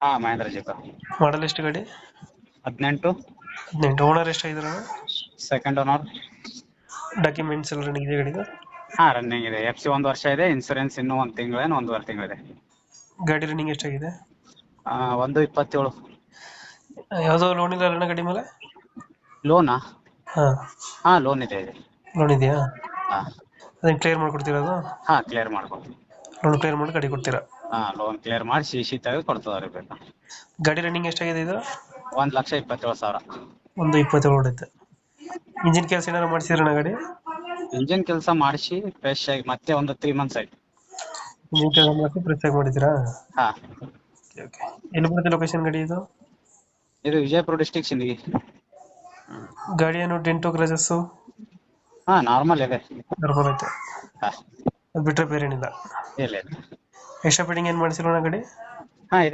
ಹಾ ಮಹೇಂದ್ರ ಜೀಪ್. ಮಾಡಲ್ ಎಷ್ಟು ಗಾಡಿ? 18. 18. ಓನರ್ ಎಷ್ಟಾಗಿದ್ದಾರೆ? Second owner. ಡಾಕ್ಯುಮೆಂಟ್ಸ್ ಎಲ್ಲ ರನ್ನಿಂಗ್ ಇದೆ ಗಾಡಿದು? ಹಾ ರನ್ನಿಂಗ್ ಇದೆ. FC 1 ವರ್ಷ ಇದೆ. ಇನ್ಸೂರೆನ್ಸ್ ಇನ್ನೂ 1 ತಿಂಗಳೇನು 1.5 ತಿಂಗಳಿದೆ. ಗಾಡಿ ರನ್ನಿಂಗ್ ಎಷ್ಟಾಗಿದೆ? 1.27. ಯಾವುದೋ ಲೋನ್ ಇಲ್ಲ ಅಣ್ಣ ಗಾಡಿ ಮೇಲೆ? ಲೋನಾ? ಹಾಂ. ಹಾ ಲೋನ್ ಇದೆ. ಲೋನ್ ಇದೆಯಾ? ಹಾ ಅದನ್ನು ಕ್ಲಿಯರ್ ಮಾಡ್ಕೊಡ್ತೀರಾ ಅದು? ಹಾ ಕ್ಲಿಯರ್ ಮಾಡ್ಕೊಡ್ತೀವಿ. ಲೋನ್ ಕ್ಲಿಯರ್ ಮಾಡಿ ಗಾಡಿ ಕೊಡ್ತೀರಾ? ಹಾ ಲೋನ್ ಕ್ಲಿಯರ್ ಮಾಡಿ CC ತೆಗೆದು ಕೊಡ್ತದವ್ರಿಗೆ ಬೇಕಾ. ಗಾಡಿ ರನ್ನಿಂಗ್ ಎಷ್ಟಾಗಿದೆ ಇದು? 1,27,000. ಒಂದು 27 ಹೊಡೆಯುತ್ತೆ. ಇಂಜಿನ್ ಕೆಲಸ ಏನಾರು ಮಾಡಿಸಿದ್ರಣ್ಣ ಗಾಡಿ? ಇಂಜಿನ್ ಕೆಲಸ ಮಾಡಿಸಿ ಫ್ರೆಶ್ ಆಗಿ ಮತ್ತೆ ಒಂದು 3 ಮಂತ್ಸ್ ಆಯ್ತು. ಇಂಜಿನ್ ಕೆಲಸ ಮಾಡಿಸಿ ಫ್ರೆಶ್ ಆಗಿ ಮಾಡಿದ್ದೀರಾ? ಹಾ ಓಕೆ. ಎಲ್ಲಿ ಬರುತ್ತೆ ಲೊಕೇಶನ್ ಗಾಡಿ ಇದು? ಇದು ವಿಜಯಪುರ ಡಿಸ್ಟಿಕ್ ಸಿಂದಗಿ. ಗಾಡಿ ಏನು ಡೆಂಟು ಕ್ರಜಸ್ಸು? ಹಾ ನಾರ್ಮಲ್ ಇದೆ. ನಾರ್ಮಲ್ ಐತೆ. ಹಾ ಅದು ಬಿಟ್ಟರೆ ಬೇರೆ ಏನಿಲ್ಲ? ಇಲ್ಲ ಇಲ್ಲ. ಎಕ್ಸ್ಟ್ರಾ ಫಿಟ್ಟಿಂಗ್ ಏನು ಮಾಡಿಸಿರೋಣ ಗಾಡಿ?